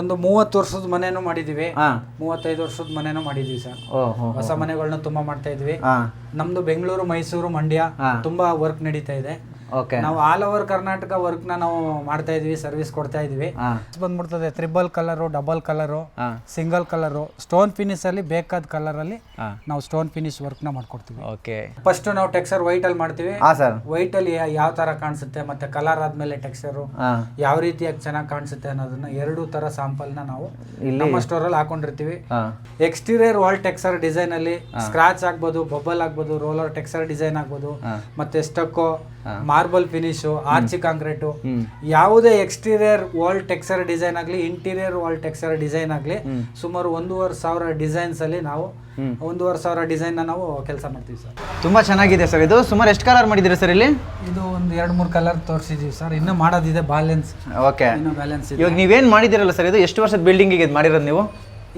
ಒಂದು 30 ವರ್ಷದ ಮನೆನೂ ಮಾಡಿದೀವಿ, 35 ವರ್ಷದ ಮನೆನೂ ಮಾಡಿದೀವಿ ಸರ್. ಹೊಸ ಮನೆಗಳನ್ನ ತುಂಬಾ ಮಾಡ್ತಾ ಇದ್ವಿ. ನಮ್ದು ಬೆಂಗಳೂರು, ಮೈಸೂರು, ಮಂಡ್ಯ ತುಂಬಾ ವರ್ಕ್ ನಡೀತಾ ಇದೆ. ನಾವು ಆಲ್ ಓವರ್ ಕರ್ನಾಟಕ ವರ್ಕ್ ನಾವು ಮಾಡ್ತಾ ಇದೀವಿ, ಸರ್ವಿಸ್ ಕೊಡ್ತಾ ಇದೀವಿ. ಬಂದ್ಬಿಡ್ತದೆ triple colour, double colour, single colour, stone finish ಅಲ್ಲಿ ಬೇಕಾದ ಕಲರ್ ಅಲ್ಲಿ ನಾವು ಸ್ಟೋನ್ ಫಿನಿಶ್ ವರ್ಕ್ ನ ಮಾಡ್ಕೊಡ್ತೀವಿ. ಫಸ್ಟ್ ನಾವು ಟೆಕ್ಸ್ಚರ್ ವೈಟ್ ಅಲ್ಲಿ ಮಾಡ್ತೀವಿ. ವೈಟ್ ಅಲ್ಲಿ ಯಾವ ತರ ಕಾಣಿಸುತ್ತೆ ಮತ್ತೆ ಕಲರ್ ಆದ್ಮೇಲೆ ಟೆಕ್ಸ್ಚರ್ ಯಾವ ರೀತಿಯಾಗಿ ಚೆನ್ನಾಗಿ ಕಾಣಿಸುತ್ತೆ ಅನ್ನೋದನ್ನ 2 ತರ ಸ್ಯಾಂಪಲ್ ನ ನಾವು ನಮ್ಮ ಸ್ಟೋರ್ ಅಲ್ಲಿ ಹಾಕೊಂಡಿರ್ತೀವಿ. ಎಕ್ಸ್ಟೀರಿಯರ್ ವಾಲ್ ಟೆಕ್ಸ್ಚರ್ ಡಿಸೈನ್ ಅಲ್ಲಿ ಸ್ಕ್ರಾಚ್ ಆಗ್ಬೋದು, ಬಬಲ್ ಆಗ್ಬೋದು, ರೋಲರ್ ಟೆಕ್ಸ್ಚರ್ ಡಿಸೈನ್ ಆಗ್ಬೋದು, ಮತ್ತೆ ಸ್ಟಕ್ಕೋ, ಮಾರ್ಬಲ್ ಫಿನಿಶ್, ಆರ್ಚಿ ಕಾಂಕ್ರೀಟ್, ಯಾವುದೇ ಎಕ್ಸ್ಟೀರಿಯರ್ ವಾಲ್ ಟೆಕ್ಸ್ಚರ್ ಡಿಸೈನ್ ಆಗಲಿ, ಇಂಟೀರಿಯರ್ ವಾಲ್ ಟೆಕ್ಸ್ಚರ್ ಡಿಸೈನ್ ಆಗಲಿ, ಸುಮಾರು 1,500 ಡಿಸೈನ್ಸ್ ಅಲ್ಲಿ ನಾವು 1,500 ಡಿಸೈನ್ ನಾವು ಕೆಲಸ ಮಾಡ್ತೀವಿ ಸರ್. ತುಂಬಾ ಚೆನ್ನಾಗಿದೆ ಸರ್. ಇದು ಸುಮಾರು ಎಷ್ಟು ಕಲರ್ ಮಾಡಿದ್ದೀರಾ ಸರ್ ಇಲ್ಲಿ? ಇದು ಒಂದು 2-3 ಕಲರ್ ತೋರಿಸಿದೀವಿ ಸರ್, ಇನ್ನು ಮಾಡೋದಿದೆ ಬ್ಯಾಲೆನ್ಸ್. ಓಕೆ, ಇನ್ನು ಬ್ಯಾಲೆನ್ಸ್ ಇದೆ. ಇವಾಗ ನೀವೇನು ಮಾಡಿದಿರಲ್ಲ ಸರ್, ಇದು ಎಷ್ಟು ವರ್ಷದ ಬಿಲ್ಡಿಂಗ್ ಇದು ಮಾಡಿರೋದು ನೀವು?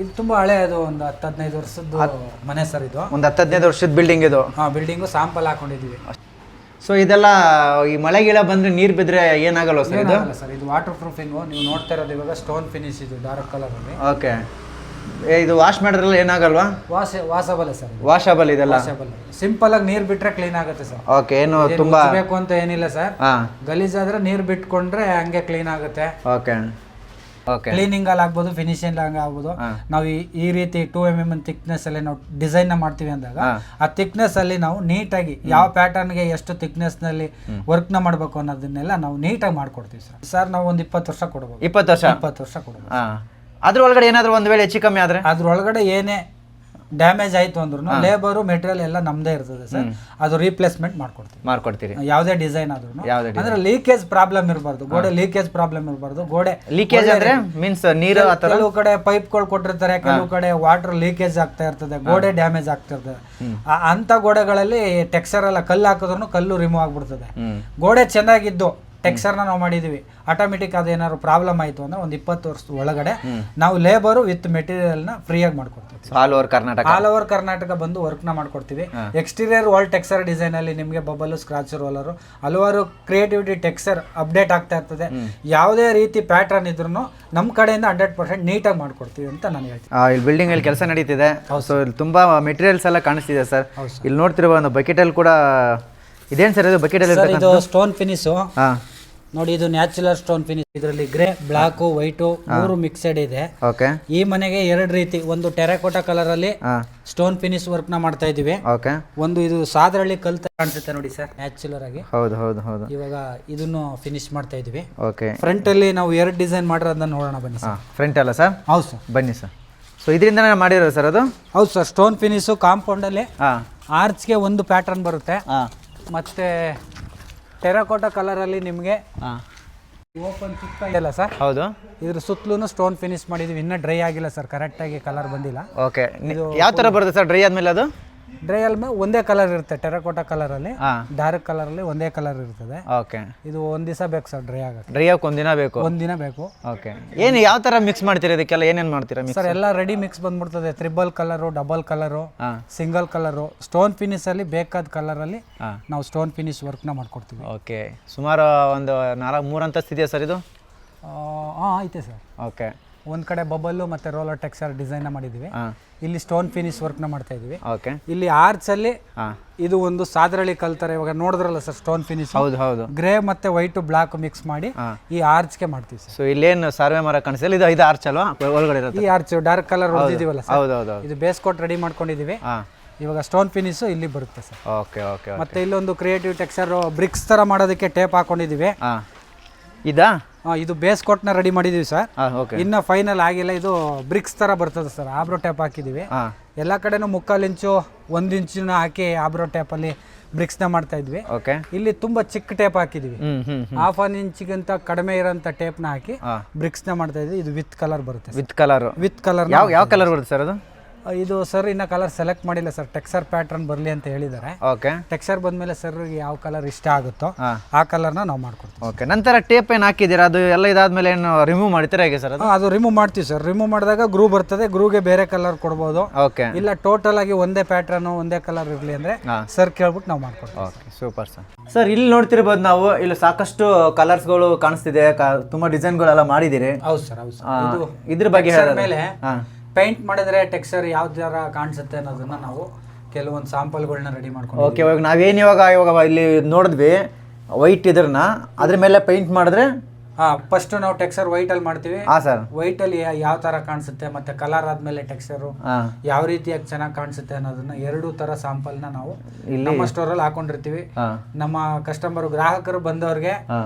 ಇದು ತುಂಬಾ ಹಳೆಯದು, ಒಂದು 10-15 ವರ್ಷದ ಮನೆ ಸರ್. ಇದು ಒಂದು 10-15 ವರ್ಷದ ಬಿಲ್ಡಿಂಗ್ ಇದು. Building sample ಹಾಕೊಂಡಿದೀವಿ. ಸೊ ಇದೆಲ್ಲ ಈ ಮಳೆ ಗಿಳ ಬಂದ್ರೆ ನೀರು ಬಿದ್ದರೆ ಏನಾಗಲ್ಲ ಸರ್? ಇದು ಸರ್ ಇದು ವಾಟರ್ ಪ್ರೂಫಿಂಗು. ನೀವು ನೋಡ್ತಾ ಇರೋದು ಇವಾಗ ಸ್ಟೋನ್ ಫಿನಿಶ್, ಇದು ಡಾರ್ಕ್ ಕಲರ್ ಅಲ್ಲಿ. ಓಕೆ, ಇದು ವಾಶ್ ಮಾಡಿದ್ರಲ್ಲ ಏನಾಗಲ್ವಾ? ವಾಷಬಲ್ ಸರ್, ವಾಷಬಲ್ ಇದೆಲ್ಲ. ಸಿಂಪಲ್ ಆಗಿ ನೀರು ಬಿಟ್ರೆ ಕ್ಲೀನ್ ಆಗುತ್ತೆ ಸರ್. ಓಕೆ, ಏನು ತುಂಬಾ ಬೇಕು ಅಂತ ಏನಿಲ್ಲ ಸರ್. ಗಲೀಜಾದ್ರೆ ನೀರು ಬಿಟ್ಕೊಂಡ್ರೆ ಹಂಗೆ ಕ್ಲೀನ್ ಆಗುತ್ತೆ. ಓಕೆ, ಕ್ಲೀನಿಂಗ್ ಅಲ್ಲಿ ಆಗ್ಬೋದು, ಫಿನಿಶಿಂಗ್ ಆಗ್ಬೋದು. ನಾವು ಈ ರೀತಿ 2 mm ಥಿಕ್ನೆಸ್ ಅಲ್ಲಿ ನಾವು ಡಿಸೈನ್ ನ ಮಾಡ್ತೀವಿ ಅಂದಾಗ ಆ ಥಿಕ್ನೆಸ್ ಅಲ್ಲಿ ನಾವು ನೀಟಾಗಿ ಯಾವ ಪ್ಯಾಟರ್ನ್ ಗೆ ಎಷ್ಟು ಥಿಕ್ನೆಸ್ ನಲ್ಲಿ ವರ್ಕ್ ನ ಮಾಡ್ಬೇಕು ಅನ್ನೋದನ್ನೆಲ್ಲ ನಾವು ನೀಟಾಗಿ ಮಾಡ್ಕೊಡ್ತೀವಿ ಸರ್. ಸರ್ ನಾವು ಒಂದು 20 ವರ್ಷ ಕೊಡಬಹುದು. 20 ವರ್ಷ ಕೊಡಬಹುದು. ಅದ್ರ ಒಳಗಡೆ ಏನಾದ್ರು ಒಂದ್ ವೇಳೆ ಹೆಚ್ಚು ಕಮ್ಮಿ ಆದ್ರೆ? ಅದ್ರೊಳಗಡೆ ಏನೇ ಡ್ಯಾಮೇಜ್ ಆಯ್ತು ಅಂದ್ರೂ ಲೇಬರು ಮೆಟೀರಿಯಲ್ ಎಲ್ಲ ನಮ್ದೇ ಇರ್ತದೆ ಸರ್. ಅದು ರೀಪ್ಲೇಸ್ಮೆಂಟ್ ಮಾಡ್ಕೊಡ್ತೀರಿ. ಯಾವುದೇ ಡಿಸೈನ್ ಆದ್ರೂ ಅಂದ್ರೆ ಲೀಕೇಜ್ ಪ್ರಾಬ್ಲಮ್ ಇರಬಾರ್ದು, ಗೋಡೆ ಲೀಕೇಜ್ ಪ್ರಾಬ್ಲಮ್ ಇರಬಾರ್ದು. ಗೋಡೆ ಲೀಕೇಜ್ ಅಂದ್ರೆ ಮೀನ್ಸ್ ನೀರು ಕೆಲವು ಕಡೆ ಪೈಪ್ಗಳು ಕೊಟ್ಟಿರ್ತಾರೆ, ಕೆಲವು ಕಡೆ ವಾಟರ್ ಲೀಕೇಜ್ ಆಗ್ತಾ ಇರ್ತದೆ, ಗೋಡೆ ಡ್ಯಾಮೇಜ್ ಆಗ್ತಾ ಇರ್ತದೆ. ಅಂತ ಗೋಡೆಗಳಲ್ಲಿ ಟೆಕ್ಸ್ಚರ್ ಎಲ್ಲ ಕಲ್ಲು ಹಾಕಿದ್ರು ಕಲ್ಲು ರಿಮೂವ್ ಆಗ್ಬಿಡ್ತದೆ. ಗೋಡೆ ಚೆನ್ನಾಗಿದ್ದು ಟೆಕ್ಸ್ಚರ್ನ ನಾವು ಮಾಡಿದೀವಿ, ಆಟೋಮೆಟಿಕ್ ಅದೇನಾದ್ರು ಪ್ರಾಬ್ಲಮ್ ಆಯಿತು ಅಂದ್ರೆ ಒಂದು 20 ವರ್ಷದ ಒಳಗಡೆ ನಾವು ಲೇಬರು ವಿತ್ ಮೆಟೀರಿಯಲ್ನ ಫ್ರೀಯಾಗಿ ಮಾಡ್ಕೊಡ್ತೀವಿ. ಆಲ್ ಓವರ್ ಕರ್ನಾಟಕ ಬಂದು ವರ್ಕ್ನ ಮಾಡ್ಕೊಡ್ತೀವಿ. ಎಕ್ಸ್ಟೀರಿಯರ್ ವಾಲ್ ಟೆಕ್ಸ್ಚರ್ ಡಿಸೈನ್ ಅಲ್ಲಿ ನಿಮಗೆ ಬಬಲ್, ಸ್ಕ್ರಾಚ್, ರೋಲರು, ಹಲವಾರು ಕ್ರಿಯೇಟಿವಿಟಿ ಟೆಕ್ಸ್ಚರ್ ಅಪ್ಡೇಟ್ ಆಗ್ತಾ ಇರ್ತದೆ. ಯಾವುದೇ ರೀತಿ ಪ್ಯಾಟರ್ನ್ ಇದ್ರೂ ನಮ್ಮ ಕಡೆಯಿಂದ 100% ನೀಟಾಗಿ ಮಾಡ್ಕೊಡ್ತೀವಿ ಅಂತ ನಾನು ಹೇಳ್ತೀನಿ. ಇಲ್ಲಿ ಬಿಲ್ಡಿಂಗ್ ಅಲ್ಲಿ ಕೆಲಸ ನಡೀತಿದೆ. ಸೊ ಇಲ್ಲಿ ತುಂಬಾ ಮೆಟೀರಿಯಲ್ಸ್ ಎಲ್ಲ ಕಾಣಿಸ್ತಿದೆ ಸರ್. ಇಲ್ಲಿ ನೋಡ್ತಿರುವ ಒಂದು ಬಕೆಟ್ ಅಲ್ಲಿ ಕೂಡ ಇದೇನು ಸರ್ ಇದು? ಬಕೆಟ್ ಅಲ್ಲಿ ಇದು ಸ್ಟೋನ್ ಫಿನಿಶ್ ನೋಡಿ, ಇದು ನ್ಯಾಚುರಲ್ ಸ್ಟೋನ್ ಫಿನಿಶ್. ಇದರಲ್ಲಿ ಗ್ರೇ, ಬ್ಲಾಕ್, ವೈಟ್ 3 ಮಿಕ್ಸೆಡ್ ಇದೆ. ಈ ಮನೆಗೆ 2 ರೀತಿ, ಒಂದು ಟೆರಾಕೋಟಾ ಕಲರ್ ಅಲ್ಲಿ ಸ್ಟೋನ್ ಫಿನಿಶ್ ವರ್ಕ್ ನ ಮಾಡ್ತಾ ಇದೀವಿ. ಒಂದು ಇದು ಸಾದ್ರಳ್ಳಿ ಕಲ್ ಕಾಣಿಸುತ್ತೆ ನೋಡಿ ಸರ್, ನ್ಯಾಚುರಲ್ ಆಗಿ. ಹೌದು. ಇವಾಗ ಇದನ್ನು ಫಿನಿಶ್ ಮಾಡ್ತಾ ಇದೀವಿ. ಫ್ರಂಟ್ ಅಲ್ಲಿ ನಾವು 2 ಡಿಸೈನ್ ಮಾಡಿರೋದನ್ನ ನೋಡೋಣ ಬನ್ನಿ ಸರ್. ಫ್ರಂಟ್ ಅಲ್ಲ ಸರ್? ಹೌದು ಸರ್, ಬನ್ನಿ ಸರ್. ಸೊ ಇದರಿಂದ ಮಾಡಿರೋ ಸರ್ ಅದು? ಹೌದು ಸರ್. ಸ್ಟೋನ್ ಫಿನಿಶ್ ಕಾಂಪೌಂಡ್ ಅಲ್ಲಿ ಆರ್ಚ್ಗೆ ಒಂದು ಪ್ಯಾಟರ್ನ್ ಬರುತ್ತೆ, ಮತ್ತೆ ಟೆರಾಕೋಟಾ ಕಲರ್ ಅಲ್ಲಿ ನಿಮಗೆ ಓಪನ್ ಚಿಕ್ಕ ಇದೆಲ್ಲ ಸರ್. ಹೌದು. ಇದ್ರ ಸುತ್ತಲೂ ಸ್ಟೋನ್ ಫಿನಿಶ್ ಮಾಡಿದೀವಿ. ಇನ್ನೂ ಡ್ರೈ ಆಗಿಲ್ಲ ಸರ್, ಕರೆಕ್ಟ್ ಆಗಿ ಕಲರ್ ಬಂದಿಲ್ಲ. ಓಕೆ, ಯಾವ ತರ ಬರುತ್ತೆ ಸರ್ ಡ್ರೈ ಆದ್ಮೇಲೆ? ಅದು ಡ್ರೈ ಆದ್ಮೇಲೆ ಒಂದೇ ಕಲರ್ ಇರುತ್ತೆ, ಟೆರಾಕೋಟಾ ಕಲರ್ ಅಲ್ಲಿ, ಡಾರ್ಕ್ ಕಲರ್ ಅಲ್ಲಿ ಒಂದೇ ಕಲರ್ ಇರ್ತದೆ. ಓಕೆ, ಇದು ಒಂದ್ ದಿವಸ ಬೇಕು ಸರ್ ಡ್ರೈ ಆಗಕ್ಕೆ. ಡ್ರೈ ಆಗಕ್ಕೆ ಒಂದಿನ ಬೇಕು. ಓಕೆ, ಏನು ಯಾವ ತರ ಮಿಕ್ಸ್ ಮಾಡ್ತೀರಾ ಇದಕ್ಕೆಲ್ಲ? ಏನೇನು ಮಾಡ್ತೀರಾ ಸರ್? ಎಲ್ಲ ರೆಡಿ ಮಿಕ್ಸ್ ಬಂದ್ಬಿಡ್ತದೆ. Triple colour, double colour, single colour, stone finish ಅಲ್ಲಿ ಬೇಕಾದ ಕಲರ್ ಅಲ್ಲಿ ನಾವು ಸ್ಟೋನ್ ಫಿನಿಶ್ ವರ್ಕ್ ನ ಮಾಡ್ಕೊಡ್ತೀವಿ. ಓಕೆ, ಸುಮಾರು ಒಂದು 3 ಅಂತಸ್ತು ಇದೆಯಾ ಸರ್ ಇದು? ಐತೆ ಸರ್. ಓಕೆ, ಒಂದ್ ಕಡೆ ಬಬಲ್ಲು ಮತ್ತೆ ರೋಲರ್ ಟೆಕ್ಸ್ಚರ್ ಡಿಸೈನ್ ನ ಮಾಡಿದೀವಿ. ಇಲ್ಲಿ ಸ್ಟೋನ್ ಫಿನಿಶ್ ವರ್ಕ್ ನ ಮಾಡ್ತಾ ಇದೀವಿ. ಇಲ್ಲಿ ಆರ್ಚ್ ಅಲ್ಲಿ ಇದು ಒಂದು ಸಾದ್ರಳ್ಳಿ ಕಲ್ತಾರೆ, ಇವಾಗ ನೋಡಿದ್ರಲ್ಲ ಸರ್ ಸ್ಟೋನ್ ಫಿನಿಶ್. ಹೌದು. ಗ್ರೇ ಮತ್ತೆ ವೈಟ್, ಬ್ಲಾಕ್ ಮಿಕ್ಸ್ ಮಾಡಿ ಈ ಆರ್ಚ್ ಗೆ ಮಾಡ್ತೀವಿ ಸರ್. ಸೊ ಇಲ್ಲೇನು ಸರ್ವೆ ಮರ ಕಾಣಿಸ್ತಿಲ್ಲ, ಇದು ಆರ್ಚ್ ಅಲ್ವಾ ಒಳಗಡೆ ಇರುತ್ತೆ? ಈ ಆರ್ಚ್ ಡಾರ್ಕ್ ಕಲರ್ ಹೊಡೆದಿದ್ದೀವಲ್ಲ ಸರ್. ಹೌದು. ಇದು ಬೇಸ್ ಕೋಟ್ ರೆಡಿ ಮಾಡ್ಕೊಂಡಿದೀವಿ. ಇವಾಗ ಸ್ಟೋನ್ ಫಿನಿಶ್ ಇಲ್ಲಿ ಬರುತ್ತೆ ಸರ್. ಓಕೆ. ಮತ್ತೆ ಇಲ್ಲೊಂದು ಕ್ರಿಯೇಟಿವ್ ಟೆಕ್ಸ್ಚರ್ ಬ್ರಿಕ್ಸ್ ತರ ಮಾಡೋದಕ್ಕೆ ಟೇಪ್ ಹಾಕೊಂಡಿದೀವಿ. ಇದು ಬೇಸ್ ಕೋಟ್ ನ ರೆಡಿ ಮಾಡಿದೀವಿ ಸರ್. ಇನ್ನ ಫೈನಲ್ ಆಗಿಲ್ಲ. ಇದು ಬ್ರಿಕ್ಸ್ ತರ ಬರ್ತದೆ ಸರ್. ಆಬ್ರೋ ಟೇಪ್ ಹಾಕಿದೀವಿ. ಎಲ್ಲಾ ಕಡೆನೂ 3/4 ಇಂಚು 1 ಇಂಚಿನ ಹಾಕಿ ಆಬ್ರೋ ಟೇಪ್ ಅಲ್ಲಿ ಬ್ರಿಕ್ಸ್ ನ ಮಾಡ್ತಾ ಇದ್ವಿ. ಇಲ್ಲಿ ತುಂಬಾ ಚಿಕ್ಕ ಟೇಪ್ ಹಾಕಿದೀವಿ. 1/2 ಇಂಚಿಗಿಂತ ಕಡಿಮೆ ಇರೋಂತ ಟೇಪ್ ನ ಹಾಕಿ ಬ್ರಿಕ್ಸ್ ನ ಮಾಡ್ತಾ ಇದ್ವಿ. ಇದು ವಿತ್ ಕಲರ್ ಬರುತ್ತೆ. ವಿತ್ ಕಲರ್ ಯಾವ ಕಲರ್ ಬರುತ್ತೆ ಸರ್ ಅದು? ಇದು ಸರ್ ಇನ್ನ ಕಲರ್ ಸೆಲೆಕ್ಟ್ ಮಾಡಿಲ್ಲ ಸರ್, ಟೆಕ್ಸ್ಚರ್ ಪ್ಯಾಟರ್ನ್ ಬರಲಿ ಅಂತ ಹೇಳಿದ್ದಾರೆ. ಓಕೆ, ಟೆಕ್ಸ್ಚರ್ ಬಂದ್ಮೇಲೆ ಸರ್ ಯಾವ ಕಲರ್ ಇಷ್ಟ ಆಗುತ್ತೋ ಆ ಕಲರ್ನ ನಾವು ಮಾಡ್ಕೊಡ್ತೀವಿ. ಓಕೆ, ನಂತರ ಟೇಪ್ ಏನು ಹಾಕಿದ್ದೀರಾ? ಅದು ಎಲ್ಲ ಇದಾದ್ಮೇಲೆ ಏನು ರಿಮೂವ್ ಮಾಡ್ತೀರಾ ಹೇಗೆ ಸರ್? ಅದು ರಿಮೂವ್ ಮಾಡ್ತೀವಿ ಸರ್. ರಿಮೂವ್ ಮಾಡಿದಾಗ ಗ್ರೂ ಬರ್ತದೆ, ಗ್ರೂಗೆ ಬೇರೆ ಕಲರ್ ಕೊಡ್ಬೋದು. ಓಕೆ, ಇಲ್ಲ ಟೋಟಲ್ ಆಗಿ ಒಂದೇ ಪ್ಯಾಟರ್ನ್ ಒಂದೇ ಕಲರ್ ಇರಲಿ ಅಂದ್ರೆ ಸರ್ ಕೇಳ್ಬಿಟ್ಟು ನಾವು ಮಾಡ್ಕೊಡ್ತೀವಿ. Okay, super sir. ಸರ್ ಇಲ್ಲಿ ನೋಡ್ತಿರ್ಬೋದು ನಾವು, ಇಲ್ಲಿ ಸಾಕಷ್ಟು ಕಲರ್ಸ್ಗಳು ಕಾಣಿಸ್ತಿದೆ, ತುಂಬಾ ಡಿಸೈನ್ಗಳೆಲ್ಲ ಮಾಡಿದ್ದೀರಿ. ಹೌದು ಸರ್, ಹೌದು ಸರ್. ಇದ್ರ ಬಗ್ಗೆ ಮೇಲೆ ಪೇಂಟ್ ಮಾಡಿದ್ರೆ ಟೆಕ್ಸ್ಚರ್ ಯಾವ ತರ ಕಾಣಿಸುತ್ತೆ ಅನ್ನೋದನ್ನ ನಾವು ಕೆಲವೊಂದು ಸ್ಯಾಂಪಲ್ಗಳನ್ನ ರೆಡಿ ಮಾಡ್ಕೊಂಡು. ಓಕೆ, ಇವಾಗ ನಾವೇನು ಇವಾಗ ಇಲ್ಲಿ ನೋಡಿದ್ವಿ ವೈಟ್ ಇದ್ರನ್ನ ಅದ್ರ ಮೇಲೆ ಪೇಂಟ್ ಮಾಡಿದ್ರೆ ಫಸ್ಟ್ ನಾವು ಟೆಕ್ಸ್ಚರ್ ವೈಟ್ ಅಲ್ಲಿ ಮಾಡ್ತೀವಿ. ಸರ್, ವೈಟ್ ಅಲ್ಲಿ ಯಾವ ತರ ಕಾಣಿಸುತ್ತೆ ಮತ್ತೆ ಕಲರ್ ಆದ್ಮೇಲೆ ಟೆಕ್ಸ್ಚರ್ ಯಾವ ರೀತಿಯಾಗಿ ಚೆನ್ನಾಗಿ ಕಾಣಿಸುತ್ತೆ ಅನ್ನೋದನ್ನ ಎರಡು ತರ ಸ್ಯಾಂಪಲ್ ನ ನಾವು ನಮ್ಮ ಸ್ಟೋರ್ ಅಲ್ಲಿ ಹಾಕೊಂಡಿರ್ತೀವಿ. ನಮ್ಮ ಕಸ್ಟಮರ್ ಗ್ರಾಹಕರು ಬಂದವ್ರಿಗೆ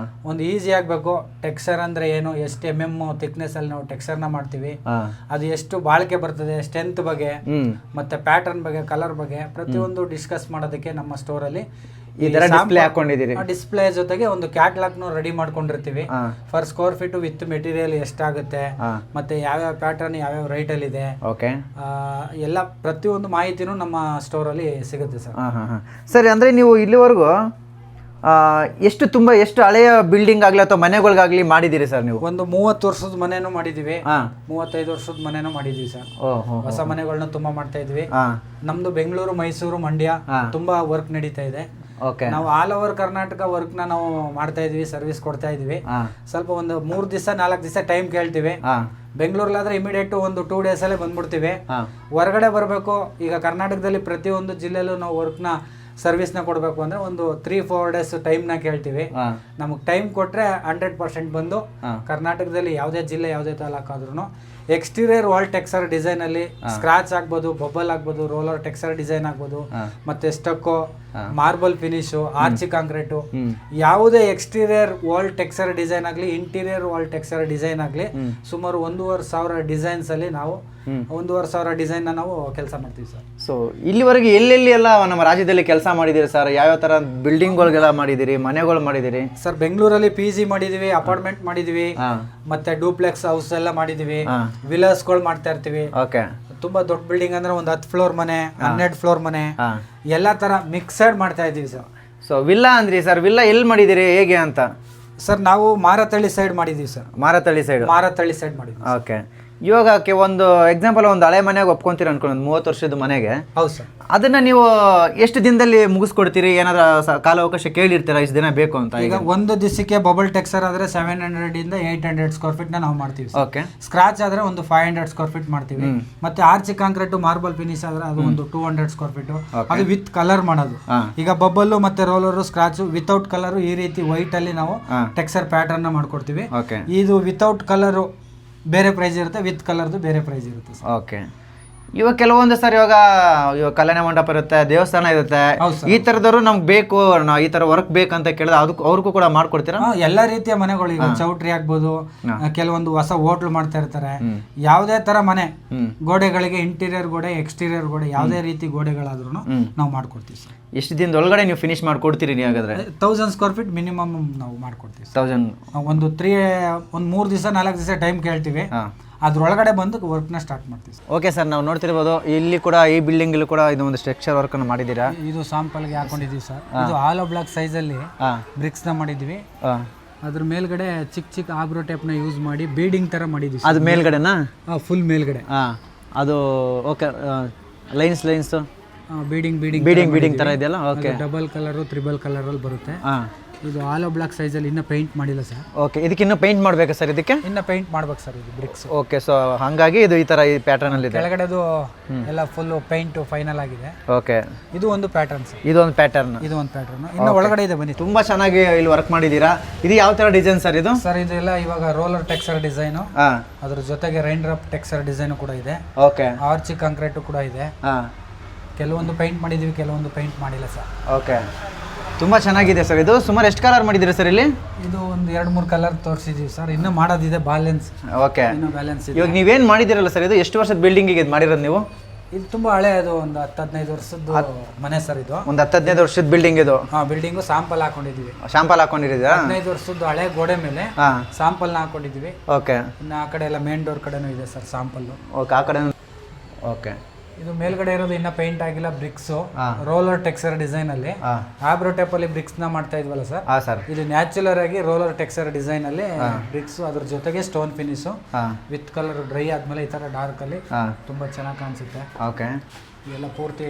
ಒಂದು ಈಸಿ ಆಗ್ಬೇಕು, ಟೆಕ್ಸ್ಚರ್ ಅಂದ್ರೆ ಏನು, ಎಷ್ಟು MM ಥಿಕ್ನೆಸ್ ಅಲ್ಲಿ ನಾವು ಟೆಕ್ಸ್ಚರ್ ನ ಮಾಡ್ತೀವಿ, ಅದು ಎಷ್ಟು ಬಾಳಿಕೆ ಬರ್ತದೆ, ಸ್ಟ್ರೆಂತ್ ಬಗ್ಗೆ ಮತ್ತೆ ಪ್ಯಾಟರ್ನ್ ಬಗ್ಗೆ, ಕಲರ್ ಬಗ್ಗೆ ಪ್ರತಿಯೊಂದು ಡಿಸ್ಕಸ್ ಮಾಡೋದಕ್ಕೆ ನಮ್ಮ ಸ್ಟೋರ್ ಅಲ್ಲಿ ಈ ತರ ಡಿಸ್ಪ್ಲೇ ಹಾಕೊಂಡಿದ್ದೀರಿ. ಡಿಸ್ಪ್ಲೇ ಜೊತೆಗೆ ಒಂದು ಕ್ಯಾಟ್ಲಾಗ್ ರೆಡಿ ಮಾಡ್ಕೊಂಡಿರ್ತೀವಿ. Per square feet with material ಎಷ್ಟಾಗುತ್ತೆ ಮತ್ತೆ ಯಾವ್ಯಾವ ಪ್ಯಾಟರ್ನ್ ಯಾವ್ಯಾವ ರೈಟ್ ಅಲ್ಲಿ ಇದೆ, ಓಕೆ, ಎಲ್ಲ ಪ್ರತಿಯೊಂದು ಮಾಹಿತಿನೂ ನಮ್ಮ ಸ್ಟೋರ್ ಅಲ್ಲಿ ಸಿಗುತ್ತೆ ಸರ್. ಸರಿ, ಅಂದ್ರೆ ನೀವು ಇಲ್ಲಿವರೆಗೂ ಎಷ್ಟು ಹಳೆಯ ಬಿಲ್ಡಿಂಗ್ ಆಗ್ಲಿ ಅಥವಾ ಮನೆಗಳಿಗಾಗ್ಲಿ ಮಾಡಿದಿರಿ ಸರ್ ನೀವು? ಒಂದು 30 ವರ್ಷದ ಮನೆನೂ ಮಾಡಿದೀವಿ, 35 ವರ್ಷದ ಮನೆನೂ ಮಾಡಿದೀವಿ ಸರ್. ಹೊಸ ಮನೆಗಳನ್ನ ತುಂಬಾ ಮಾಡ್ತಾ ಇದ್ವಿ. ನಮ್ದು ಬೆಂಗಳೂರು, ಮೈಸೂರು, ಮಂಡ್ಯ ತುಂಬಾ ವರ್ಕ್ ನಡೀತಾ ಇದೆ. ನಾವು ಆಲ್ ಓವರ್ ಕರ್ನಾಟಕ ವರ್ಕ್ ನಾವು ಮಾಡ್ತಾ ಇದೀವಿ, ಸರ್ವಿಸ್ ಕೊಡ್ತಾ ಇದೀವಿ. ಸ್ವಲ್ಪ ಒಂದು 3 ದಿವಸ 4 ದಿವಸ ಟೈಮ್ ಕೇಳ್ತೀವಿ. ಬೆಂಗಳೂರಲ್ಲಾದ್ರೆ ಇಮಿಡಿಯೇಟ್ ಒಂದು 2 days ಅಲ್ಲೇ ಬಂದ್ಬಿಡ್ತೀವಿ. ಹೊರಗಡೆ ಬರಬೇಕು, ಈಗ ಕರ್ನಾಟಕದಲ್ಲಿ ಪ್ರತಿಯೊಂದು ಜಿಲ್ಲೆಯಲ್ಲೂ ನಾವು ವರ್ಕ್ನ ಸರ್ವಿಸ್ನ ಕೊಡಬೇಕು ಅಂದ್ರೆ ಒಂದು 3-4 days ಟೈಮ್ನ ಕೇಳ್ತೀವಿ. ನಮಗೆ ಟೈಮ್ ಕೊಟ್ರೆ 100% ಬಂದು ಕರ್ನಾಟಕದಲ್ಲಿ ಯಾವುದೇ ಜಿಲ್ಲೆ ಯಾವುದೇ ತಾಲೂಕಾದ್ರೂ ಎಕ್ಸ್ಟೀರಿಯರ್ ವಾಲ್ ಟೆಕ್ಸ್ಚರ್ ಡಿಸೈನ್ ಅಲ್ಲಿ ಸ್ಕ್ರಾಚ್ ಆಗ್ಬೋದು, ಬಬಲ್ ಆಗ್ಬೋದು, ರೋಲರ್ ಟೆಕ್ಸ್ಚರ್ ಡಿಸೈನ್ ಆಗ್ಬೋದು, ಮತ್ತೆ ಸ್ಟಕ್ಕೋ, ಮಾರ್ಬಲ್ ಫಿನಿಶು, ಆರ್ಚಿ ಕಾಂಕ್ರೀಟು, ಯಾವುದೇ ಎಕ್ಸ್ಟೀರಿಯರ್ ವಾಲ್ ಟೆಕ್ಸ್ಚರ್ ಡಿಸೈನ್ ಆಗಲಿ, ಇಂಟೀರಿಯರ್ ವಾಲ್ ಟೆಕ್ಸ್ಚರ್ ಡಿಸೈನ್ ಆಗಲಿ, ಸುಮಾರು 1,500 ಡಿಸೈನ್ಸ್ ಅಲ್ಲಿ ನಾವು 1,500 ಡಿಸೈನ್ ನಾವು ಕೆಲಸ ಮಾಡ್ತೀವಿ ಸರ್. ಸೊ ಇಲ್ಲಿವರೆಗೆ ಎಲ್ಲೆಲ್ಲಿ ಎಲ್ಲ ನಮ್ಮ ರಾಜ್ಯದಲ್ಲಿ ಕೆಲಸ ಮಾಡಿದಿರಿ ಸರ್? ಯಾವ್ಯಾವ ತರ ಬಿಲ್ಡಿಂಗ್ಗಳಿಗೆಲ್ಲ ಮಾಡಿದಿರಿ, ಮನೆಗಳು ಮಾಡಿದಿರಿ ಸರ್? ಬೆಂಗಳೂರಲ್ಲಿ PG ಮಾಡಿದೀವಿ, ಅಪಾರ್ಟ್ಮೆಂಟ್ ಮಾಡಿದೀವಿ, ಮತ್ತೆ ಡೂಪ್ಲೆಕ್ಸ್ ಹೌಸ್ ಎಲ್ಲ ಮಾಡಿದೀವಿ, ವಿಲಾಸ್ಗಳು ಮಾಡ್ತಾ ಇರ್ತೀವಿ. ಓಕೆ, ತುಂಬಾ ದೊಡ್ಡ ಬಿಲ್ಡಿಂಗ್ ಅಂದ್ರೆ ಒಂದು 10 ಫ್ಲೋರ್ ಮನೆ, 12 ಫ್ಲೋರ್ ಮನೆ, ಎಲ್ಲಾ ತರ ಮಿಕ್ಸಡ್ ಮಾಡ್ತಾ ಇದೀವಿ ಸರ್. ಸೊ ವಿಲ್ಲಾ ಅಂದ್ರಿ ಸರ್, ವಿಲ್ಲಾ ಎಲ್ಲಿ ಮಾಡಿದಿರಿ, ಹೇಗೆ ಅಂತ? ಸರ್ ನಾವು ಮಾರತಳ್ಳಿ ಸೈಡ್ ಮಾಡಿದೀವಿ ಸರ್. ಮಾರತಳ್ಳಿ ಸೈಡ್ ಮಾಡಿದ್ವಿ. ಓಕೆ, ಇವಾಗ ಒಂದು ಎಕ್ಸಾಂಪಲ್ ಒಂದು ಹಳೆ ಮನೆಗೆ ಒಪ್ಕೊಂತೀರ ಅನ್ಕೊಂಡು 30 ವರ್ಷದ ಮನೆಗೆ, ಹೌದು ಸರ್, ಅದನ್ನ ನೀವು ಎಷ್ಟು ದಿನದಲ್ಲಿ ಮುಗಿಸ್ಕೊಡ್ತೀರಿ? ಏನಾದ್ರೂ ಕಾಲಾವಕಾಶ ಕೇಳಿರ್ತೀರಾ ಇಷ್ಟು ದಿನ ಬೇಕು ಅಂತ? ಈಗ ಒಂದು ದಿವಸಕ್ಕೆ ಬಬಲ್ ಟೆಕ್ಸ್ಚರ್ ಆದ್ರೆ 700 ಇಂದ 800 ಸ್ಕ್ವೇರ್ ಫೀಟ್ ನಾವು ಮಾಡ್ತೀವಿ. ಓಕೆ, ಸ್ಕ್ರಾಚ್ ಆದ್ರೆ ಒಂದು 500 ಸ್ಕ್ವೇರ್ ಫೀಟ್ ಮಾಡ್ತೀವಿ. ಮತ್ತೆ ಆರ್ಚಿ ಕಾಂಕ್ರೀಟ್, ಮಾರ್ಬಲ್ ಫಿನಿಶ್ ಆದ್ರೆ ಅದು ಒಂದು 200 ಸ್ಕ್ವೇರ್ ಫೀಟ್. ಅದು ವಿತ್ ಕಲರ್ ಮಾಡೋದು. ಈಗ ಬಬಲ್ ಮತ್ತೆ ರೋಲರ್, ಸ್ಕ್ರಾಚ್ ವಿತೌಟ್ ಕಲರ್, ಈ ರೀತಿ ವೈಟ್ ಅಲ್ಲಿ ನಾವು ಟೆಕ್ಸ್ಚರ್ ಪ್ಯಾಟರ್ನ್ ಮಾಡ್ಕೊಡ್ತೀವಿ. ಇದು ವಿತೌಟ್ ಕಲರ್ ಬೇರೆ ಪ್ರೈಸ್ ಇರುತ್ತೆ, ವಿತ್ ಕಲರ್ದು ಬೇರೆ ಪ್ರೈಸ್ ಇರುತ್ತೆ. ಓಕೆ, ಇವಾಗ ಕೆಲವೊಂದು ಸರ್ ಇವಾಗ ಕಲ್ಯಾಣ ಮಂಟಪ ಇರುತ್ತೆ, ದೇವಸ್ಥಾನ ಇರುತ್ತೆ, ಈ ತರದವರು ನಮ್ಗೆ ಬೇಕು, ನಾವು ಈ ತರ ವರ್ಕ್ ಬೇಕಂತ ಕೇಳಿದ್ರೆ ಅದಕ್ಕೆ ಅವ್ರಿಗೂ ಕೂಡ ಮಾಡ್ಕೊಡ್ತೀರಾ? ಎಲ್ಲಾ ರೀತಿಯ ಮನೆಗಳು, ಈಗ ಚೌಟ್ರಿ ಆಗ್ಬೋದು, ಕೆಲವೊಂದು ಹೊಸ ಹೋಟ್ಲು ಮಾಡ್ತಾ ಇರ್ತಾರೆ, ಯಾವುದೇ ತರ ಮನೆ ಗೋಡೆಗಳಿಗೆ, ಇಂಟೀರಿಯರ್ ಗೋಡೆ, ಎಕ್ಸ್ಟೀರಿಯರ್ ಗೋಡೆ, ಯಾವುದೇ ರೀತಿ ಗೋಡೆಗಳಾದ್ರೂ ನಾವು ಮಾಡ್ಕೊಡ್ತೀವಿ ಸರ್. ಎಷ್ಟು ದಿನದೊಳಗಡೆ ನೀವು ಫಿನಿಶ್ ಮಾಡ್ಕೊಡ್ತೀರಿ? ನೀವು ಹಾಗಾದ್ರೆ 1000 ಸ್ಕ್ವೇರ್ ಫೀಟ್ ಮಿನಿಮಮ್ ನಾವು ಮಾಡ್ಕೊಡ್ತೀವಿ. 1000 ಒಂದು 3 ದಿವಸ 4 ದಿವಸ ಟೈಮ್ ಕೇಳ್ತೀವಿ, ಅದ್ರೊಳಗಡೆ ಬಂದು ವರ್ಕ್ನ ಸ್ಟಾರ್ಟ್ ಮಾಡ್ತೀವಿ. ಓಕೆ ಸರ್, ನಾವು ನೋಡ್ತಿರ್ಬೋದು ಇಲ್ಲಿ ಕೂಡ ಈ ಬಿಲ್ಡಿಂಗ್ ಕೂಡ ಇದು ಒಂದು ಸ್ಟ್ರಕ್ಚರ್ ವರ್ಕ್ ಅನ್ನು ಮಾಡಿದ್ದೀರಾ. ಇದು ಸಾಂಪಲ್ಗೆ ಹಾಕೊಂಡಿದೀವಿ ಸರ್. ಇದು ಆಲೋ ಬ್ಲಾಕ್ ಸೈಜ್ ಅಲ್ಲಿ ಬ್ರಿಕ್ಸ್ ನ ಮಾಡಿದ್ವಿ. ಅದ್ರ ಮೇಲ್ಗಡೆ ಚಿಕ್ಕ ಆಗ್ರೋ ಟೇಪ್ ನ ಯೂಸ್ ಮಾಡಿ ಬೀಡಿಂಗ್ ತರ ಮಾಡಿದ್ವಿ. ಅದು ಮೇಲ್ಗಡೆನಾ? ಫುಲ್ ಮೇಲ್ಗಡೆ ಅದು ಓಕೆ, ಲೈನ್ಸ್ ಬೀಡಿಂಗ್ ತರ ಇದೆಯಲ್ಲ. Okay, double colour, triple colour ಅಲ್ಲಿ ಬರುತ್ತೆ. ಇದು ಆಲೋ ಬ್ಲಾಕ್ ಸೈಜ್ ಅಲ್ಲಿ ಇನ್ನ ಪೇಂಟ್ ಮಾಡಿಲ್ಲ ಸರ್. ಓಕೆ, ಇದಕ್ಕೆ ಇನ್ನು ಪೇಂಟ್ ಮಾಡ್ಬೇಕಾ ಸರ್? ಇದಕ್ಕೆ ಇನ್ನ ಪೇಂಟ್ ಮಾಡ್ಬೇಕು ಸರ್, ಇದು ಬ್ರಿಕ್ಸ್. ಓಕೆ, ಸೊ ಹಾಗಾಗಿ ಇದು ಈ ತರ ಈ ಪ್ಯಾಟರ್ನ್ ಅಲ್ಲಿ ಇದೆ. ಕೆಳಗಡೆದು ಎಲ್ಲ ಫುಲ್ ಪೇಂಟ್ ಫೈನಲ್ ಆಗಿದೆ. ಓಕೆ, ಇದು ಒಂದು ಪ್ಯಾಟರ್ನ್ ಸರ್. ಇದು ಒಂದು ಪ್ಯಾಟರ್ನ್ ಇನ್ನು ಒಳಗಡೆ ಇದೆ, ಬನ್ನಿ. ತುಂಬಾ ಚೆನ್ನಾಗಿ ಇಲ್ಲಿ ವರ್ಕ್ ಮಾಡಿದೀರಾ. ಇದು ಯಾವ ತರ ಡಿಸೈನ್ ಸರ್ ಇದು? ಸರ್ ಇದೆಲ್ಲ ಇವಾಗ ರೋಲರ್ ಟೆಕ್ಸ್ಚರ್ ಡಿಸೈನ್, ಅದ್ರ ಜೊತೆಗೆ ರೈನ್ ಡ್ರಾಪ್ ಟೆಕ್ಸ್ಚರ್ ಡಿಸೈನ್ ಕೂಡ ಇದೆ. ಓಕೆ, ಆರ್ಚಿ ಕಾಂಕ್ರೀಟ್ ಕೂಡ ಇದೆ. ಕೆಲವೊಂದು ಪೇಂಟ್ ಮಾಡಿದೀವಿ, ಕೆಲವೊಂದು ಪೇಂಟ್ ಮಾಡಿಲ್ಲ ಸರ್. ಓಕೆ, ತುಂಬಾ ಚೆನ್ನಾಗಿದೆ ಸರ್. ಇದು ಸುಮಾರು ಎಷ್ಟು ಕಲರ್ ಮಾಡಿದಿರಿ ಸರ್ ಇಲ್ಲಿ? ಇದು ಒಂದು 2-3 ಕಲರ್ ತೋರಿಸಿದೀವಿ ಸರ್, ಇನ್ನು ಮಾಡೋದಿದೆ ಬ್ಯಾಲೆನ್ಸ್. ಓಕೆ, ಇನ್ನು ಬ್ಯಾಲೆನ್ಸ್ ಇದೆ. ಇವಾಗ ನೀವೇನ್ ಮಾಡಿದಿರಲ್ಲ ಸರ್, ಇದು ಎಷ್ಟು ವರ್ಷದ ಬಿಲ್ಡಿಂಗ್ ಇದು ಮಾಡಿರೋದು ನೀವು? ಇದು ತುಂಬಾ ಹಳೆ, ಅದು ಒಂದು 10-15 ವರ್ಷದ ಮನೆ ಸರ್. ಇದು ಒಂದು 10-15 ವರ್ಷದ ಬಿಲ್ಡಿಂಗ್. ಇದು ಬಿಲ್ಡಿಂಗ್ ಸಾಂಪಲ್ ಹಾಕೊಂಡಿದೀವಿ. ಶಾಂಪಲ್ ಹಾಕೊಂಡಿದ್ದೀರಾ? 15 ವರ್ಷದ ಹಳೆ ಗೋಡೆ ಮೇಲೆ ಸಾಂಪಲ್ ಹಾಕೊಂಡಿದೀವಿ. ಓಕೆ, ಇನ್ನು ಆ ಕಡೆ ಎಲ್ಲ ಮೇನ್ ಡೋರ್ ಕಡೆನೂ ಇದೆ ಸರ್ ಸಾಂಪಲ್. ಓಕೆ, ಆ ಕಡೆ. ಓಕೆ, ಇದು ಮೇಲ್ಗಡೆ ಇರೋದು ಇನ್ನ ಪೇಂಟ್ ಆಗಿಲ್ಲ, ಬ್ರಿಕ್ಸ್ ರೋಲರ್ ಟೆಕ್ಸ್ಚರ್ ಡಿಸೈನ್ ಅಲ್ಲಿ ಆಬ್ರೋ ಟೈಪ್ ಅಲ್ಲಿ ಬ್ರಿಕ್ಸ್ ನ ಮಾಡ್ತಾ ಇದ್ವಲ್ಲ ಸರ್, ಇದು ನ್ಯಾಚುರಲ್ ಆಗಿ ರೋಲರ್ ಟೆಕ್ಸ್ಚರ್ ಡಿಸೈನ್ ಅಲ್ಲಿ ಬ್ರಿಕ್ಸ್, ಅದ್ರ ಜೊತೆಗೆ stone finish with colour dry ಆದ್ಮೇಲೆ ಈ ತರ ಡಾರ್ಕ್ ಅಲ್ಲಿ ತುಂಬಾ ಚೆನ್ನಾಗಿ ಕಾಣಿಸುತ್ತೆ. ಇದೆಲ್ಲ ಪೂರ್ತಿ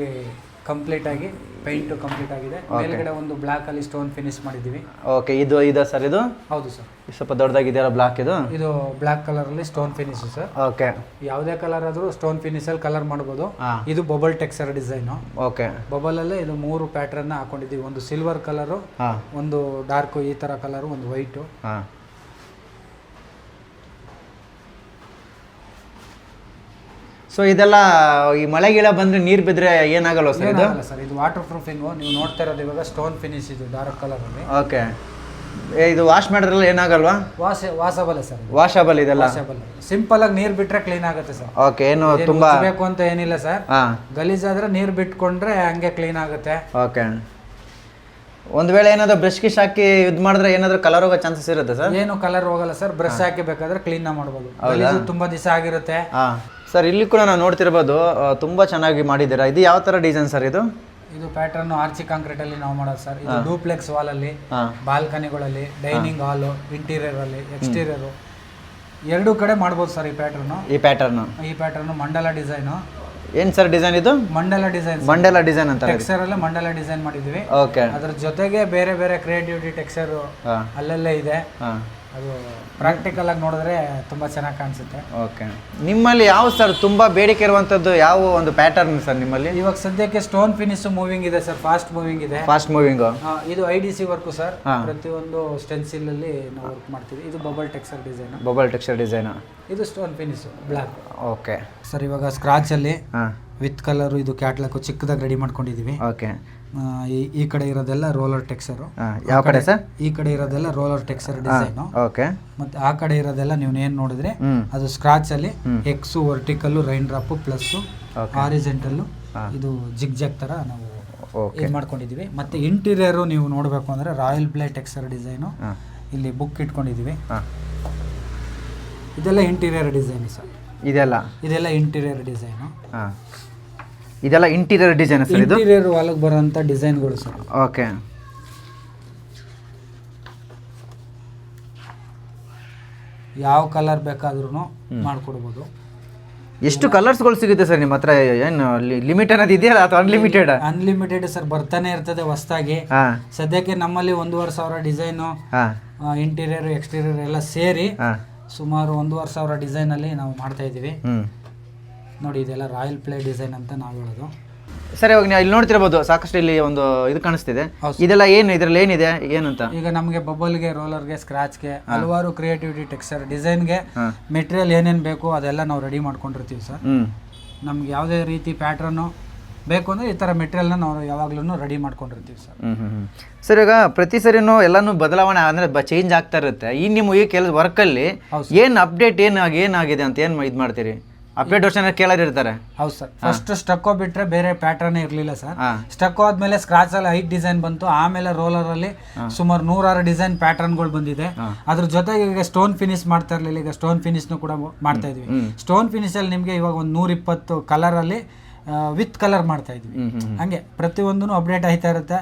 ಕಂಪ್ಲೀಟ್ ಆಗಿ ಪೇಂಟ್ ಕಂಪ್ಲೀಟ್ ಆಗಿದೆ. ಮೇಲ್ಗಡೆ ಒಂದು ಬ್ಲಾಕ್ ಅಲ್ಲಿ ಸ್ಟೋನ್ ಫಿನಿಶ್ ಮಾಡಿದೀವಿ. ಓಕೆ, ಇದು ಸರ್ ಇದು? ಹೌದು ಸರ್. ಸ್ವಲ್ಪ ದೊಡ್ಡದಾಗಿದೆಯಲ್ಲ ಬ್ಲಾಕ್ ಇದು ಬ್ಲಾಕ್ ಕಲರ್ ಅಲ್ಲಿ ಸ್ಟೋನ್ ಫಿನಿಶ್ ಸರ್. ಓಕೆ, ಯಾವುದೇ ಕಲರ್ ಆದ್ರೂ ಸ್ಟೋನ್ ಫಿನಿಶ್ ಅಲ್ಲಿ ಕಲರ್ ಮಾಡಬಹುದು. ಇದು bubble texture design. Okay, bubble ಅಲ್ಲೇ ಇದು 3 ಪ್ಯಾಟರ್ನ್ ಹಾಕೊಂಡಿದೀವಿ. ಒಂದು ಸಿಲ್ವರ್ ಕಲರ್, ಒಂದು ಡಾರ್ಕ್ ಈ ತರ ಕಲರ್, ಒಂದು ವೈಟ್. ಸೊ ಇದೆಲ್ಲ ಈ ಮಳೆ ಗಿಳ ಬಂದ್ರೆ ನೀರು ಬಿದ್ರೆ ಏನಾಗಲ್ಲ ಸರ್ ಇದು? ಸರ್ ಇದು ವಾಟರ್ ಪ್ರೂಫಿಂಗ್. ನೀವು ನೋಡ್ತಾ ಇರೋದು ಇವಾಗ ಸ್ಟೋನ್ ಫಿನಿಶ್, ಇದು ಡಾರ್ಕ್ ಕಲರ್ ಅಲ್ಲಿ. ಓಕೆ, ಇದು ವಾಶ್ ಮಾಡಿದ್ರಲ್ಲ ಏನಾಗಲ್ವಾ? Washable sir. ವಾಷಬಲ್ ಇದೆಲ್ಲ ಸಿಂಪಲ್ ಆಗಿ ನೀರು ಬಿಟ್ರೆ ಕ್ಲೀನ್ ಆಗುತ್ತೆ ಸರ್. ಓಕೆ, ಏನು ತುಂಬಾ ಬೇಕು ಅಂತ ಏನಿಲ್ಲ ಸರ್. ಗಲೀಜಾದ್ರೆ ನೀರು ಬಿಟ್ಕೊಂಡ್ರೆ ಹಂಗೆ ಕ್ಲೀನ್ ಆಗುತ್ತೆ. ಓಕೆ, ಒಂದ್ ವೇಳೆ ಏನಾದ್ರು ಬ್ರಷ್ ಗಿಶ್ ಹಾಕಿ ಇದು ಮಾಡಿದ್ರೆ ಏನಾದ್ರು ಕಲರ್ ಹೋಗೋ ಚಾನ್ಸಸ್ ಇರುತ್ತೆ ಸರ್? ಏನು ಕಲರ್ ಹೋಗಲ್ಲ ಸರ್. ಬ್ರಷ್ ಹಾಕಿ ಬೇಕಾದ್ರೆ ಕ್ಲೀನ್ ಮಾಡ್ಬೋದು. ಗಲೀಜು ತುಂಬಾ ದಿವಸ ಆಗಿರುತ್ತೆ. ಸರ್ ಇಲ್ಲಿ ಕೂಡ ನಾವು ನೋಡ್ತಿರ್ಬೋದು, ತುಂಬಾ ಚೆನ್ನಾಗಿ ಮಾಡಿದ್ದೀರಾ. ಇದು ಯಾವ ತರ ಡಿಸೈನ್ ಸರ್ ಇದು? ಇದು ಪ್ಯಾಟರ್ನ್ ಆರ್ಚಿ ಕಾಂಕ್ರೀಟ್ ಅಲ್ಲಿ ನಾವು ಮಾಡೋದು ಸರ್. ಇದು ಡೂಪ್ಲೆಕ್ಸ್ ವಾಲ್ ಅಲ್ಲಿ, ಬಾಲ್ಕನಿಗಳಲ್ಲಿ, ಡೈನಿಂಗ್ ಹಾಲ್, ಇಂಟೀರಿಯರ್ ಅಲ್ಲಿ, ಎಕ್ಸ್ಟೀರಿಯರ್ ಎರಡೂ ಕಡೆ ಮಾಡ್ಬೋದು ಸರ್ ಈ ಪ್ಯಾಟರ್ನ್. ಮಂಡಲ ಡಿಸೈನ್. ಏನ್ ಸರ್ ಡಿಸೈನ್ ಇದು? ಮಂಡಲ ಡಿಸೈನ್. ಮಂಡಲ ಡಿಸೈನ್ ಅಂತ ಟೆಕ್ಸ್ಚರ್ ಅಲ್ಲೇ ಮಂಡಲ ಡಿಸೈನ್ ಮಾಡಿದ್ವಿ. ಓಕೆ, ಅದ್ರ ಜೊತೆಗೆ ಬೇರೆ ಬೇರೆ ಕ್ರಿಯೇಟಿವಿಟಿ ಟೆಕ್ಸ್ಚರ್ ಅಲ್ಲೆಲ್ಲೇ ಇದೆ. ಅದು ಪ್ರಾಕ್ಟಿಕಲ್ ಆಗಿ ನೋಡಿದ್ರೆ ತುಂಬಾ ಚೆನ್ನಾಗಿ ಕಾಣಿಸುತ್ತೆ. ಓಕೆ, ನಿಮ್ಮಲ್ಲಿ ಯಾವ ಸರ್ ತುಂಬಾ ಬೇಡಿಕೆ ಇರುವಂತದ್ದು ಯಾವ ಒಂದು ಪ್ಯಾಟರ್ನ್ ಸರ್ ನಿಮ್ಮಲ್ಲಿ? ಇವಾಗ ಸದ್ಯಕ್ಕೆ ಸ್ಟೋನ್ ಫಿನಿಶ್ ಮೂವಿಂಗ್ ಇದೆ ಸರ್. ಫಾಸ್ಟ್ ಮೂವಿಂಗ್ ಇದೆ. ಇದು IDC ವರ್ಕ್ ಸರ್. ಪ್ರತಿಯೊಂದು ಸ್ಟೆನ್ಸಿಲ್ ಅಲ್ಲಿ ನಾವು ವರ್ಕ್ ಮಾಡ್ತೀವಿ. ಇದು ಬಬಲ್ ಟೆಕ್ಸ್ಚರ್ ಡಿಸೈನ್. ಇದು stone finish block. Okay sir, ಇವಾಗ ಸ್ಕ್ರಾಚ್ ಅಲ್ಲಿ ವಿತ್ ಕಲರ್ ಇದು ಕ್ಯಾಟ್ಲಾಕ್ ಚಿಕ್ಕದಾಗಿ ರೆಡಿ ಮಾಡ್ಕೊಂಡಿದೀವಿ. ಓಕೆ, ಈ ಕಡೆ ಇರೋದೆಲ್ಲ ರೋಲರ್ ಟೆಕ್ಸ್ಚರ್. ಯಾವ ಕಡೆ ಸರ್? ಈ ಕಡೆ ಇರೋದೆಲ್ಲ ರೋಲರ್ ಟೆಕ್ಸ್ಚರ್ ಡಿಸೈನ್. ಓಕೆ, ಮತ್ತೆ ಆ ಕಡೆ ಇರೋದೆಲ್ಲ ನೀವು ಏನ್ ನೋಡಿದ್ರೆ ಅದು ಸ್ಕ್ರಾಚ್ ಅಲ್ಲಿ X vertical rain drop plus horizontal ಇದು ಜಿಗ್ ಜಾಗ್ ತರ ನಾವು ಇದು ಮಾಡ್ಕೊಂಡಿದೀವಿ. ಮತ್ತೆ ಇಂಟೀರಿಯರ್ ನೀವು ನೋಡಬೇಕು ಅಂದ್ರೆ ರಾಯಲ್ ಪ್ಲೇ ಟೆಕ್ಸ್ಚರ್ ಡಿಸೈನ್. ಇಲ್ಲಿ ಬುಕ್ ಇಟ್ಕೊಂಡಿದೀವಿ. ಇದೆಲ್ಲ ಇಂಟೀರಿಯರ್ ಡಿಸೈನ್ ಸರ್. ಇದೆಲ್ಲ ಇಂಟೀರಿಯರ್ ಡಿಸೈನ್. ಇದೆಲ್ಲ ಇಂಟೀರಿಯರ್ ಡಿಸೈನ್ ಸರ್. ಇದು ಇಂಟೀರಿಯರ್ ಒಳಗೆ ಬರುವಂತ ಡಿಸೈನ್ಗಳು ಸರ್. ಓಕೆ, ಯಾವ ಕಲರ್ ಬೇಕಾದ್ರೂ ಮಾಡ್ಕೊಡ್ಬೋದು. ಎಷ್ಟು ಕಲರ್ಸ್ಗಳು ಸಿಗುತ್ತೆ ಸರ್ ನಿಮ್ಮ ಹತ್ರ? ಏನು ಲಿಮಿಟ್ ಅನ್ನೋದು ಇದೆಯಲ್ಲ ಅಥವಾ ಅನ್ಲಿಮಿಟೆಡ್? ಅನ್ಲಿಮಿಟೆಡ್ ಸರ್, ಬರ್ತಾನೆ ಇರ್ತದೆ ಹೊಸದಾಗಿ. ಸದ್ಯಕ್ಕೆ ನಮ್ಮಲ್ಲಿ 1,500 ಡಿಸೈನು, ಇಂಟೀರಿಯರ್ ಎಕ್ಸ್ಟೀರಿಯರ್ ಎಲ್ಲ ಸೇರಿ ಸುಮಾರು 1,500 ಡಿಸೈನ್ ಅಲ್ಲಿ ನಾವು ಮಾಡ್ತಾ ಇದೀವಿ. ನೋಡಿ, ಇದೆಲ್ಲ ರಾಯಲ್ ಪ್ಲೇ ಡಿಸೈನ್ ಅಂತ ನಾವು ಹೇಳೋದು. ಸರ್, ಇವಾಗ ನೀವು ಇಲ್ಲಿ ನೋಡ್ತಿರ್ಬೋದು, ಸಾಕಷ್ಟು ಇಲ್ಲಿ ಒಂದು ಇದು ಕಾಣಿಸ್ತಿದೆ. ಇದೆಲ್ಲ ಏನು, ಇದರಲ್ಲಿ ಏನಿದೆ ಏನಂತ? ಈಗ ನಮಗೆ ಬಬಲ್ಗೆ, ರೋಲರ್ಗೆ, ಸ್ಕ್ರಾಚ್ಗೆ ಹಲವಾರು ಕ್ರಿಯೇಟಿವಿಟಿ ಟೆಕ್ಸ್ಚರ್ ಡಿಸೈನ್ಗೆ ಮೆಟೀರಿಯಲ್ ಏನೇನು ಬೇಕು ಅದೆಲ್ಲ ನಾವು ರೆಡಿ ಮಾಡ್ಕೊಂಡಿರ್ತೀವಿ ಸರ್. ನಮ್ಗೆ ಯಾವುದೇ ರೀತಿ ಪ್ಯಾಟ್ರನ್ನು ಬೇಕು ಅಂದರೆ ಈ ಥರ ಮೆಟೀರಿಯಲ್ನ ನಾವು ಯಾವಾಗ್ಲೂ ರೆಡಿ ಮಾಡ್ಕೊಂಡಿರ್ತೀವಿ ಸರ್. ಸರ್, ಈಗ ಪ್ರತಿ ಸರಿನೂ ಎಲ್ಲನೂ ಬದಲಾವಣೆ ಅಂದರೆ ಚೇಂಜ್ ಆಗ್ತಾ ಇರುತ್ತೆ. ಈ ನಿಮ್ಮ ಈ ಕೆಲಸ ವರ್ಕಲ್ಲಿ ಏನು ಅಪ್ಡೇಟ್ ಏನಾಗಿದೆ ಅಂತ ಏನು ಇದು ಮಾಡ್ತೀರಿ? ಅಪ್ಡೇಟ್ ವರ್ಷನ್ ಕೇಳೋರಿರ್ತಾರೆ. ಹೌದು ಸರ್. ಫಸ್ಟ್ ಸ್ಟಕ್ಕೋ ಬಿಟ್ರೆ ಬೇರೆ ಪ್ಯಾಟರ್ನ್ ಇರಲಿಲ್ಲ ಸರ್. ಸ್ಟಕ್ಕೋ ಆದ್ಮೇಲೆ ಸ್ಕ್ರಾಚ್ ಅಲ್ಲಿ 5 ಡಿಸೈನ್ ಬಂತು. ಆಮೇಲೆ ರೋಲರ್ ಅಲ್ಲಿ ಸುಮಾರು 106 ಡಿಸೈನ್ ಪ್ಯಾಟರ್ನ್ಗಳು ಬಂದಿದೆ. ಅದ್ರ ಜೊತೆಗೆ ಈಗ ಸ್ಟೋನ್ ಫಿನಿಶ್ ಮಾಡ್ತಾ ಇರಲಿಲ್ಲ, ಈಗ ಸ್ಟೋನ್ ಫಿನಿಶ್ನು ಕೂಡ ಮಾಡ್ತಾ ಇದೀವಿ. ಸ್ಟೋನ್ ಫಿನಿಶ್ ಅಲ್ಲಿ ನಿಮಗೆ ಇವಾಗ ಒಂದು 120 ಕಲರ್ ಅಲ್ಲಿ ವಿತ್ ಕಲರ್ ಮಾಡ್ತಾ ಇದ್ವಿ. ಹಂಗೆ ಪ್ರತಿಯೊಂದೂ ಅಪ್ಡೇಟ್ ಆಯ್ತಾ ಇರುತ್ತೆ.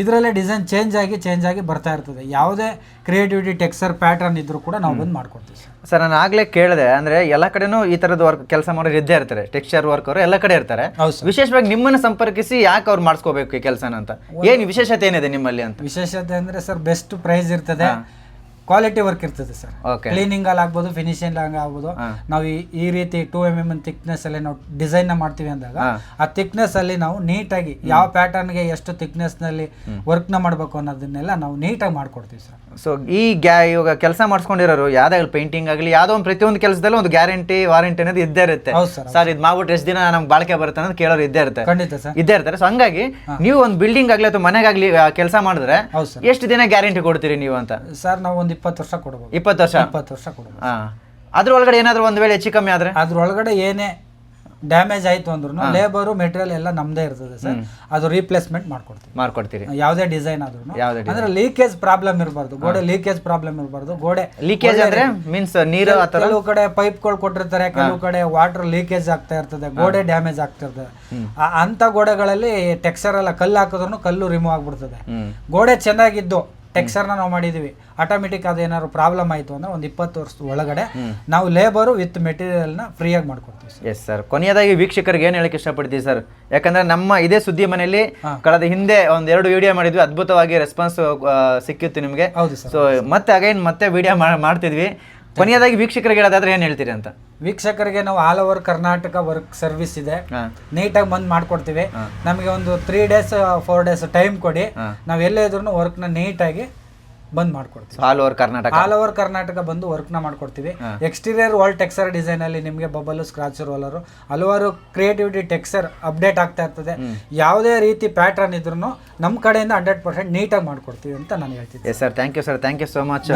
ಇದರಲ್ಲೇ ಡಿಸೈನ್ ಚೇಂಜ್ ಆಗಿ ಬರ್ತಾ ಇರ್ತದೆ. ಯಾವುದೇ ಕ್ರಿಯೇಟಿವಿಟಿ ಟೆಕ್ಸ್ಚರ್ ಪ್ಯಾಟರ್ನ್ ಇದ್ರೂ ಕೂಡ ನಾವು ಬಂದು ಮಾಡ್ಕೊಡ್ತೀವಿ ಸರ್. ನಾನು ಆಗ್ಲೇ ಕೇಳಿದೆ, ಅಂದ್ರೆ ಎಲ್ಲ ಕಡೆನೂ ಈ ತರದ ವರ್ಕ್ ಕೆಲಸ ಮಾಡೋರು ಇದ್ದೇ ಇರ್ತಾರೆ. ಟೆಕ್ಸ್ಚರ್ ವರ್ಕ್ ಅವರು ಎಲ್ಲ ಕಡೆ ಇರ್ತಾರೆ. ವಿಶೇಷವಾಗಿ ನಿಮ್ಮನ್ನು ಸಂಪರ್ಕಿಸಿ ಯಾಕೆ ಅವ್ರು ಮಾಡಿಸ್ಕೋಬೇಕು ಈ ಕೆಲಸನ ಅಂತ, ಏನು ವಿಶೇಷತೆ ಏನಿದೆ ನಿಮ್ಮಲ್ಲಿ ಅಂತ? ವಿಶೇಷತೆ ಅಂದ್ರೆ ಸರ್, ಬೆಸ್ಟ್ ಪ್ರೈಸ್ ಇರ್ತದೆ, ಕ್ವಾಲಿಟಿ ವರ್ಕ್ ಇರ್ತದೆ ಸರ್. ಕ್ಲೀನಿಂಗ್ ಅಲ್ಲಿ ಆಗ್ಬೋದು, ಫಿನಿಶಿಂಗ್ ಆಗ್ಬೋದು. ನಾವು ಈ ರೀತಿ 2 mm ಥಿಕ್ನೆಸ್ ಅಲ್ಲಿ ನಾವು ಡಿಸೈನ್ ಮಾಡ್ತೀವಿ ಅಂದಾಗ ಆ ಥಿಕ್ನೆಸ್ ಅಲ್ಲಿ ನಾವು ನೀಟಾಗಿ ಯಾವ ಪ್ಯಾಟರ್ನ್ ಗೆ ಎಷ್ಟು ಥಿಕ್ನೆಸ್ ನಲ್ಲಿ ವರ್ಕ್ ನ ಮಾಡ್ಬೇಕು ಅನ್ನೋದನ್ನೆಲ್ಲ ನಾವು ನೀಟಾಗಿ ಮಾಡ್ಕೊಡ್ತೀವಿ ಸರ್. ಸೊ ಈ ಇವಾಗ ಕೆಲಸ ಮಾಡಿಸ್ಕೊಂಡಿರೋರು ಯಾವ್ದಾಗಲಿ ಪೇಂಟಿಂಗ್ ಆಗಲಿ ಯಾವುದೋ ಒಂದು ಪ್ರತಿಯೊಂದು ಕೆಲಸದಲ್ಲೂ ಒಂದು ಗ್ಯಾರಂಟಿ ವಾರಂಟಿ ಅನ್ನೋದು ಇದ್ದೇ ಇರುತ್ತೆ ಸರ್. ಇದು ಮಾಡ್ಬಿಟ್ಟು ಎಷ್ಟು ದಿನ ನಮ್ಗೆ ಬಾಳಿಕೆ ಬರುತ್ತೆ ಅನ್ನೋದು ಕೇಳೋರು ಇದ್ದೇ ಇರುತ್ತೆ. ಖಂಡಿತ ಸರ್, ಇದ್ದೇ ಇರ್ತಾರೆ. ಸೊ ಹಂಗಾಗಿ ನೀವು ಒಂದು ಬಿಲ್ಡಿಂಗ್ ಆಗಲಿ ಅಥವಾ ಮನೆಗಾಗ್ಲಿ ಕೆಲಸ ಮಾಡಿದ್ರೆ ಎಷ್ಟು ದಿನ ಗ್ಯಾರಂಟಿ ಕೊಡ್ತೀರಿ ನೀವು ಅಂತ? ಸರ್, ನಾವು ಒಂದು 20 ವರ್ಷ ಕೊಡಬಹುದು. 20 ವರ್ಷ ಕೊಡಬಹುದು. ಅದ್ರ ಒಳಗಡೆ ಏನಾದ್ರು ಒಂದು ವೇಳೆ ಹೆಚ್ಚು ಕಮ್ಮಿ ಆದ್ರೆ? ಅದ್ರ ಒಳಗಡೆ ಏನೇ ಡ್ಯಾಮೇಜ್ ಆಯ್ತು ಅಂದ್ರೂ ಲೇಬರು ಮೆಟೀರಿಯಲ್ ಎಲ್ಲ ನಮ್ದೇ ಇರ್ತದೆ ಸರ್, ಅದು ರೀಪ್ಲೇಸ್ಮೆಂಟ್ ಮಾಡ್ಕೊಡ್ತೀರಿ ಯಾವುದೇ ಡಿಸೈನ್ ಆದ್ರೂ. ಯಾವುದೇ ಅಂದ್ರೆ ಲೀಕೇಜ್ ಪ್ರಾಬ್ಲಮ್ ಇರಬಾರ್ದು, ಗೋಡೆ ಲೀಕೇಜ್ ಪ್ರಾಬ್ಲಮ್ ಇರಬಾರ್ದು. ಗೋಡೆ ಲೀಕೇಜ್ ಅಂದ್ರೆ ಮೀನ್ಸ್ ನೀರು ಕೆಲವು ಕಡೆ ಪೈಪ್ಗಳು ಕೊಟ್ಟಿರ್ತಾರೆ, ಕೆಲವು ಕಡೆ ವಾಟರ್ ಲೀಕೇಜ್ ಆಗ್ತಾ ಇರ್ತದೆ, ಗೋಡೆ ಡ್ಯಾಮೇಜ್ ಆಗ್ತಾ ಇರ್ತದೆ. ಅಂತ ಗೋಡೆಗಳಲ್ಲಿ ಟೆಕ್ಸ್ಚರ್ ಎಲ್ಲ ಕಲ್ಲು ಹಾಕಿದ್ರು ಕಲ್ಲು ರಿಮೂವ್ ಆಗ್ಬಿಡ್ತದೆ. ಗೋಡೆ ಚೆನ್ನಾಗಿದ್ದು ಟೆಕ್ಸ್ಚರ್ನ ನಾವು ಮಾಡಿದೀವಿ, ಆಟೋಮೆಟಿಕ್ ಅದೇನಾದ್ರು ಪ್ರಾಬ್ಲಮ್ ಆಯಿತು ಅಂದ್ರೆ ಒಂದು 20 ವರ್ಷದ ಒಳಗಡೆ ನಾವು ಲೇಬರು ವಿತ್ ಮೆಟೀರಿಯಲ್ನ ಫ್ರೀಯಾಗಿ ಮಾಡ್ಕೊಡ್ತೀವಿ ಸರ್. ಎಸ್ ಸರ್, ಕೊನೆಯದಾಗಿ ವೀಕ್ಷಕರಿಗೆ ಏನು ಹೇಳಕ್ಕೆ ಇಷ್ಟಪಡ್ತೀವಿ ಸರ್? ಯಾಕಂದ್ರೆ ನಮ್ಮ ಇದೇ ಸುದ್ದಿ ಮನೆಯಲ್ಲಿ ಕಳೆದ ಹಿಂದೆ ಒಂದೆರಡು ವಿಡಿಯೋ ಮಾಡಿದ್ವಿ, ಅದ್ಭುತವಾಗಿ ರೆಸ್ಪಾನ್ಸ್ ಸಿಕ್ಕಿತ್ತು ನಿಮಗೆ. ಹೌದು ಸರ್. ಸೊ ಮತ್ತೆ ಅಗೈನ್ ಮತ್ತೆ ವಿಡಿಯೋ ಮಾಡ್ತಿದ್ವಿ. ಕೊನೆಯದಾಗಿ ವೀಕ್ಷಕರಿಗೆ ಹೇಳೋದಾದ್ರೆ ಏನು ಹೇಳ್ತೀರಿ ಅಂತ? ವೀಕ್ಷಕರಿಗೆ ನಾವು all over Karnataka work service ಇದೆ, ನೀಟಾಗಿ ಬಂದು ಮಾಡ್ಕೊಡ್ತೀವಿ. ನಮಗೆ ಒಂದು 3 days 4 days ಟೈಮ್ ಕೊಡಿ, ನಾವು ಎಲ್ಲೇ ಇದ್ರೂ ವರ್ಕ್ನ ನೀಟಾಗಿ ಬಂದ್ ಮಾಡ್ಕೊಡ್ತೀವಿ. ಆಲ್ ಓವರ್ ಕರ್ನಾಟಕ ಬಂದು ವರ್ಕ್ನ ಮಾಡ್ಕೊಡ್ತೀವಿ. ಎಕ್ಸ್ಟೀರಿಯರ್ ವಾಲ್ ಟೆಕ್ಸ್ಚರ್ ಡಿಸೈನ್ ಅಲ್ಲಿ ನಿಮಗೆ ಬಬಲ್, ಸ್ಕ್ರಾಚ್, ರೋಲರು, ಹಲವಾರು ಕ್ರಿಯೇಟಿವಿಟಿ ಟೆಕ್ಸ್ಚರ್ ಅಪ್ಡೇಟ್ ಆಗ್ತಾ ಇರ್ತದೆ. ಯಾವುದೇ ರೀತಿ ಪ್ಯಾಟರ್ನ್ ಇದ್ರೂ ನಮ್ಮ ಕಡೆಯಿಂದ 100% ನೀಟಾಗಿ ಮಾಡ್ಕೊಡ್ತೀವಿ ಅಂತ ನಾನು ಹೇಳ್ತೀನಿ. Yes sir, thank you sir, thank you so much.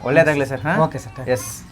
ಒಳ್ಳೆಯದಾಗಲಿ ಸರ್. Okay sir. ಎಸ್.